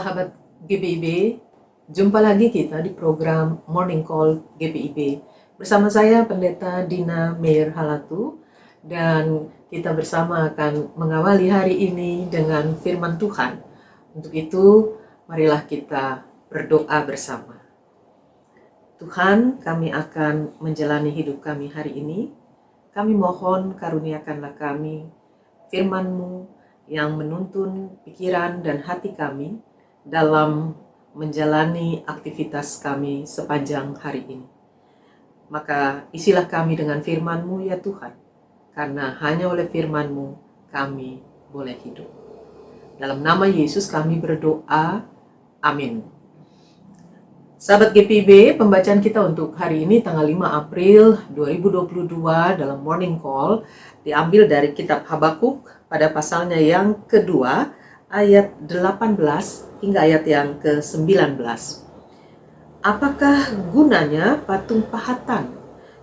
Sahabat GPIB, jumpa lagi kita di program Morning Call GPIB. Bersama saya Pendeta Dina Meir Halatu, dan kita bersama akan mengawali hari ini dengan firman Tuhan. Untuk itu, marilah kita berdoa bersama. Tuhan, kami akan menjalani hidup kami hari ini. Kami mohon karuniakanlah kami firman-Mu yang menuntun pikiran dan hati kami dalam menjalani aktivitas kami sepanjang hari ini. Maka isilah kami dengan firman-Mu ya Tuhan, karena hanya oleh firman-Mu kami boleh hidup. Dalam nama Yesus kami berdoa, amin. Sahabat GPIB, pembacaan kita untuk hari ini tanggal 5 April 2022 dalam Morning Call diambil dari kitab Habakuk pada pasalnya yang kedua, ayat 18 hingga ayat yang ke-19. Apakah gunanya patung pahatan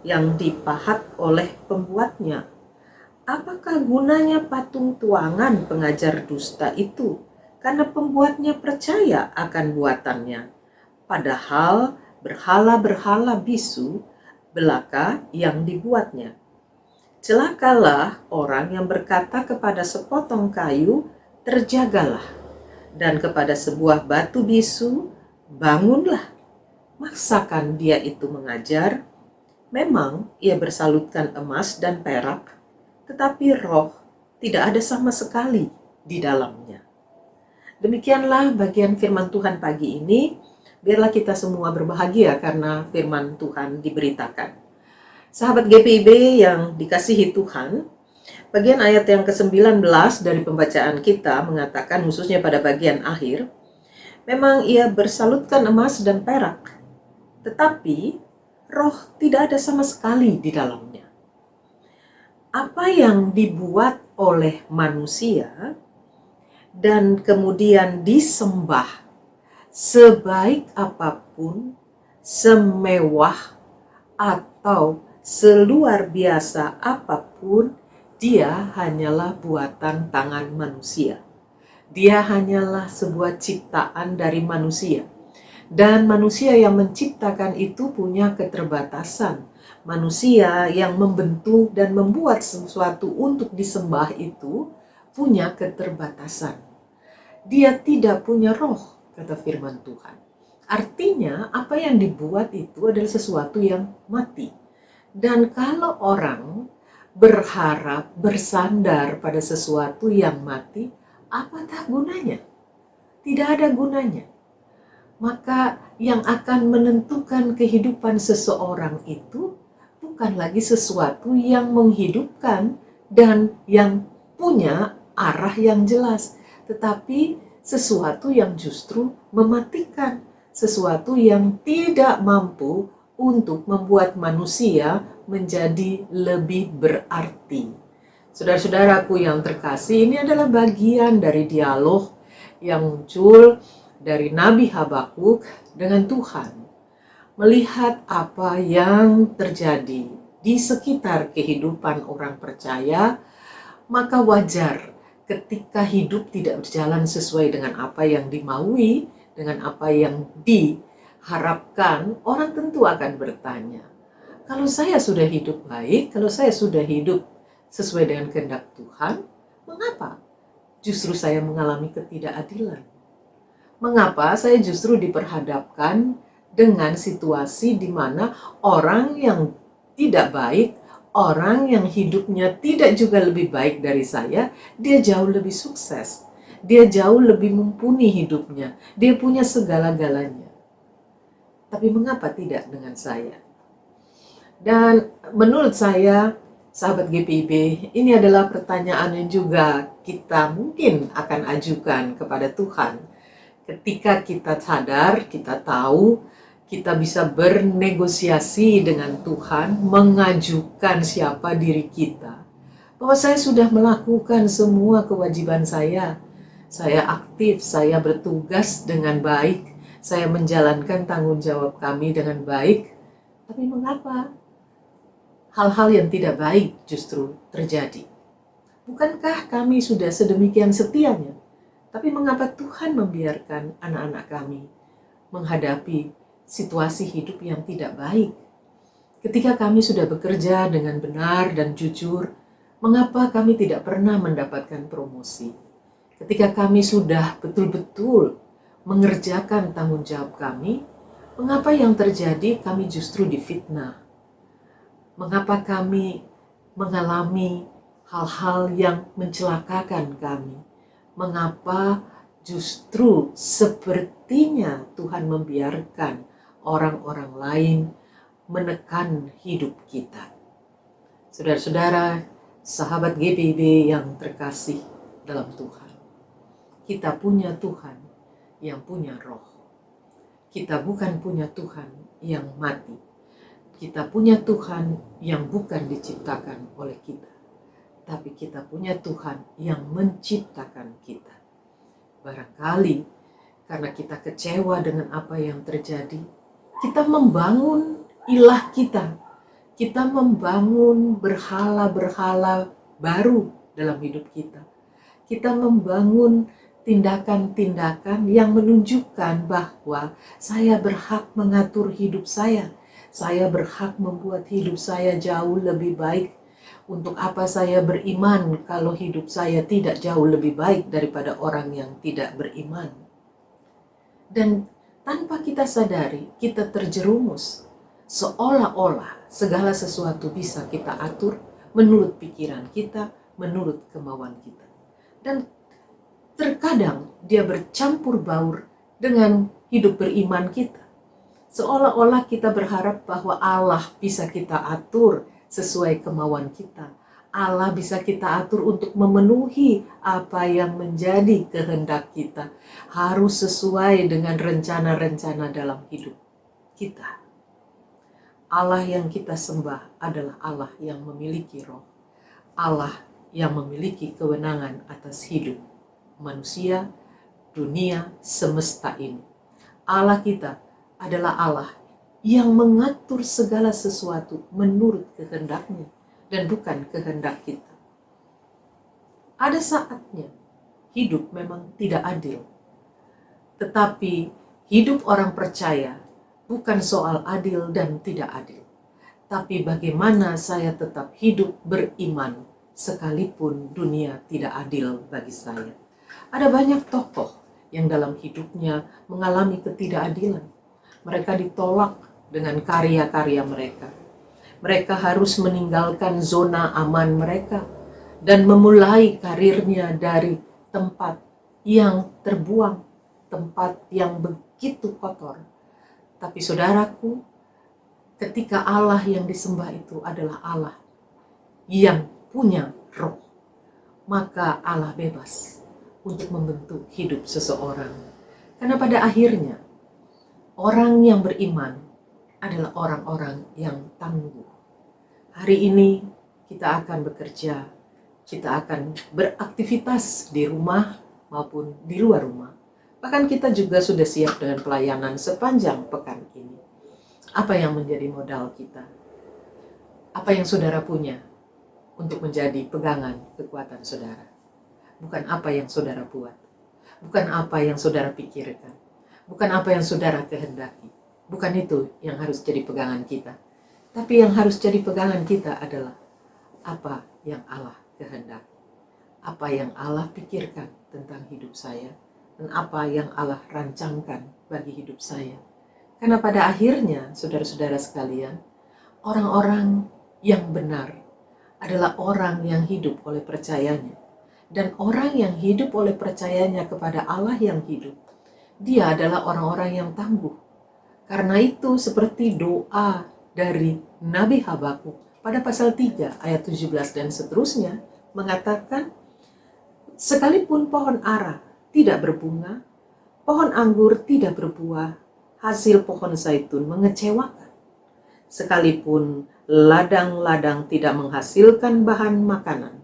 yang dipahat oleh pembuatnya? Apakah gunanya patung tuangan pengajar dusta itu? Karena pembuatnya percaya akan buatannya. Padahal berhala-berhala bisu belaka yang dibuatnya. Celakalah orang yang berkata kepada sepotong kayu, terjagalah, dan kepada sebuah batu bisu, bangunlah. Maksakan dia itu mengajar. Memang ia bersalutkan emas dan perak, tetapi roh tidak ada sama sekali di dalamnya. Demikianlah bagian firman Tuhan pagi ini. Biarlah kita semua berbahagia karena firman Tuhan diberitakan. Sahabat GPIB yang dikasihi Tuhan, bagian ayat yang ke-19 dari pembacaan kita mengatakan, khususnya pada bagian akhir, memang ia bersalutkan emas dan perak, tetapi roh tidak ada sama sekali di dalamnya. Apa yang dibuat oleh manusia dan kemudian disembah, sebaik apapun, semewah, atau seluar biasa apapun, dia hanyalah buatan tangan manusia. Dia hanyalah sebuah ciptaan dari manusia. Dan manusia yang menciptakan itu punya keterbatasan. Manusia yang membentuk dan membuat sesuatu untuk disembah itu punya keterbatasan. Dia tidak punya roh, kata firman Tuhan. Artinya apa yang dibuat itu adalah sesuatu yang mati. Dan kalau orang berharap bersandar pada sesuatu yang mati, apakah gunanya? Tidak ada gunanya. Maka yang akan menentukan kehidupan seseorang itu bukan lagi sesuatu yang menghidupkan dan yang punya arah yang jelas, tetapi sesuatu yang justru mematikan, sesuatu yang tidak mampu untuk membuat manusia menjadi lebih berarti. Saudara-saudaraku yang terkasih, ini adalah bagian dari dialog yang muncul dari Nabi Habakuk dengan Tuhan. Melihat apa yang terjadi di sekitar kehidupan orang percaya, maka wajar ketika hidup tidak berjalan sesuai dengan apa yang dimaui, dengan apa yang diharapkan, orang tentu akan bertanya, kalau saya sudah hidup baik, kalau saya sudah hidup sesuai dengan kehendak Tuhan, mengapa justru saya mengalami ketidakadilan? Mengapa saya justru diperhadapkan dengan situasi di mana orang yang tidak baik, orang yang hidupnya tidak juga lebih baik dari saya, dia jauh lebih sukses. Dia jauh lebih mumpuni hidupnya. Dia punya segala-galanya. Tapi mengapa tidak dengan saya? Dan menurut saya, sahabat GPIB, ini adalah pertanyaan yang juga kita mungkin akan ajukan kepada Tuhan. Ketika kita sadar, kita tahu, kita bisa bernegosiasi dengan Tuhan, mengajukan siapa diri kita, bahwa saya sudah melakukan semua kewajiban saya aktif, saya bertugas dengan baik, saya menjalankan tanggung jawab kami dengan baik, tapi mengapa hal-hal yang tidak baik justru terjadi? Bukankah kami sudah sedemikian setianya? Tapi mengapa Tuhan membiarkan anak-anak kami menghadapi situasi hidup yang tidak baik? Ketika kami sudah bekerja dengan benar dan jujur, mengapa kami tidak pernah mendapatkan promosi? Ketika kami sudah betul-betul mengerjakan tanggung jawab kami, mengapa yang terjadi kami justru difitnah? Mengapa kami mengalami hal-hal yang mencelakakan kami? Mengapa justru sepertinya Tuhan membiarkan orang-orang lain menekan hidup kita? Saudara-saudara, sahabat GBIB yang terkasih dalam Tuhan, kita punya Tuhan yang punya roh. Kita bukan punya Tuhan yang mati. Kita punya Tuhan yang bukan diciptakan oleh kita, tapi kita punya Tuhan yang menciptakan kita. Barangkali karena kita kecewa dengan apa yang terjadi, kita membangun ilah kita. Kita membangun berhala-berhala baru dalam hidup kita. Kita membangun tindakan-tindakan yang menunjukkan bahwa saya berhak mengatur hidup saya. Saya berhak membuat hidup saya jauh lebih baik. Untuk apa saya beriman kalau hidup saya tidak jauh lebih baik daripada orang yang tidak beriman? Dan tanpa kita sadari, kita terjerumus. Seolah-olah segala sesuatu bisa kita atur menurut pikiran kita, menurut kemauan kita. Dan terkadang dia bercampur baur dengan hidup beriman kita. Seolah-olah kita berharap bahwa Allah bisa kita atur sesuai kemauan kita. Allah bisa kita atur untuk memenuhi apa yang menjadi kehendak kita. Harus sesuai dengan rencana-rencana dalam hidup kita. Allah yang kita sembah adalah Allah yang memiliki roh. Allah yang memiliki kewenangan atas hidup manusia, dunia, semesta ini. Allah kita adalah Allah yang mengatur segala sesuatu menurut kehendaknya dan bukan kehendak kita. Ada saatnya hidup memang tidak adil. Tetapi hidup orang percaya bukan soal adil dan tidak adil. Tapi bagaimana saya tetap hidup beriman sekalipun dunia tidak adil bagi saya. Ada banyak tokoh yang dalam hidupnya mengalami ketidakadilan. Mereka ditolak dengan karya-karya mereka. Mereka harus meninggalkan zona aman mereka dan memulai karirnya dari tempat yang terbuang, tempat yang begitu kotor. Tapi saudaraku, ketika Allah yang disembah itu adalah Allah yang punya roh, maka Allah bebas untuk membentuk hidup seseorang. Karena pada akhirnya, orang yang beriman adalah orang-orang yang tangguh. Hari ini kita akan bekerja, kita akan beraktivitas di rumah maupun di luar rumah. Bahkan kita juga sudah siap dengan pelayanan sepanjang pekan ini. Apa yang menjadi modal kita? Apa yang saudara punya untuk menjadi pegangan kekuatan saudara? Bukan apa yang saudara buat. Bukan apa yang saudara pikirkan. Bukan apa yang saudara kehendaki. Bukan itu yang harus jadi pegangan kita. Tapi yang harus jadi pegangan kita adalah apa yang Allah kehendaki. Apa yang Allah pikirkan tentang hidup saya. Dan apa yang Allah rancangkan bagi hidup saya. Karena pada akhirnya, saudara-saudara sekalian, orang-orang yang benar adalah orang yang hidup oleh percayanya. Dan orang yang hidup oleh percayanya kepada Allah yang hidup, dia adalah orang-orang yang tangguh. Karena itu seperti doa dari Nabi Habakuk pada pasal 3 ayat 17 dan seterusnya mengatakan, sekalipun pohon ara tidak berbunga, pohon anggur tidak berbuah, hasil pohon zaitun mengecewakan. Sekalipun ladang-ladang tidak menghasilkan bahan makanan,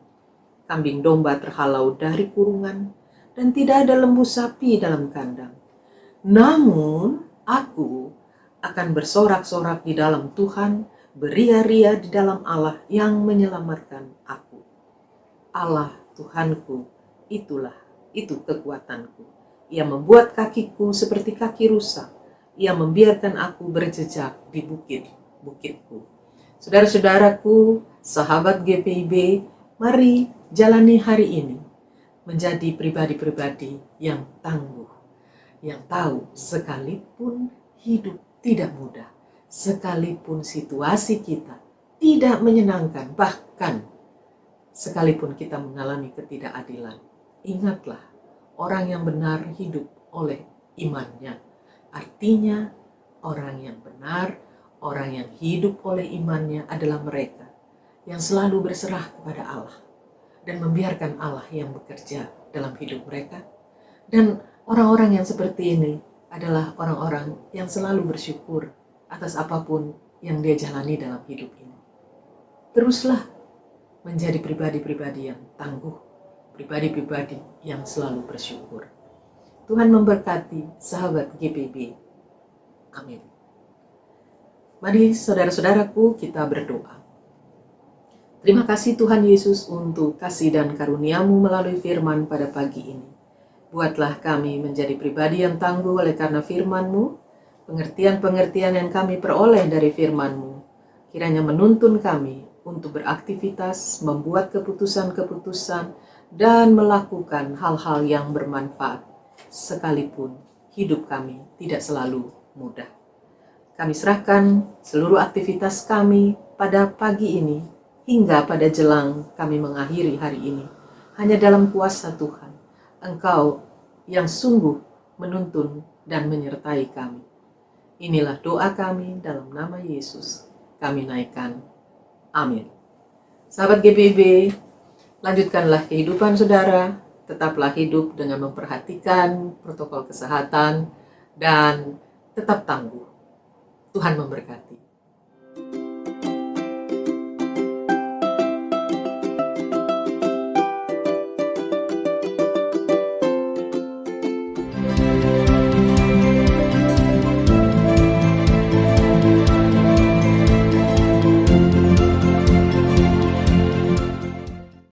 kambing domba terhalau dari kurungan, dan tidak ada lembu sapi dalam kandang. Namun aku akan bersorak-sorak di dalam Tuhan, beria-ria di dalam Allah yang menyelamatkan aku. Allah Tuhanku, itulah itu kekuatanku. Ia membuat kakiku seperti kaki rusa. Ia membiarkan aku berjejak di bukit-bukitku. Saudara-saudaraku, sahabat GPIB, mari jalani hari ini menjadi pribadi-pribadi yang tangguh, yang tahu sekalipun hidup tidak mudah, sekalipun situasi kita tidak menyenangkan, bahkan sekalipun kita mengalami ketidakadilan, ingatlah, orang yang benar hidup oleh imannya. Artinya, orang yang benar, orang yang hidup oleh imannya adalah mereka yang selalu berserah kepada Allah dan membiarkan Allah yang bekerja dalam hidup mereka. Dan orang-orang yang seperti ini adalah orang-orang yang selalu bersyukur atas apapun yang dia jalani dalam hidup ini. Teruslah menjadi pribadi-pribadi yang tangguh, pribadi-pribadi yang selalu bersyukur. Tuhan memberkati sahabat GPIB. Amin. Mari saudara-saudaraku, kita berdoa. Terima kasih Tuhan Yesus untuk kasih dan karunia-Mu melalui firman pada pagi ini. Buatlah kami menjadi pribadi yang tangguh oleh karena firman-Mu, pengertian-pengertian yang kami peroleh dari firman-Mu, kiranya menuntun kami untuk beraktivitas, membuat keputusan-keputusan, dan melakukan hal-hal yang bermanfaat, sekalipun hidup kami tidak selalu mudah. Kami serahkan seluruh aktivitas kami pada pagi ini, hingga pada jelang kami mengakhiri hari ini, hanya dalam kuasa Tuhan. Engkau yang sungguh menuntun dan menyertai kami. Inilah doa kami dalam nama Yesus. Kami naikkan. Amin. Sahabat GPIB, lanjutkanlah kehidupan saudara, tetaplah hidup dengan memperhatikan protokol kesehatan, dan tetap tangguh. Tuhan memberkati.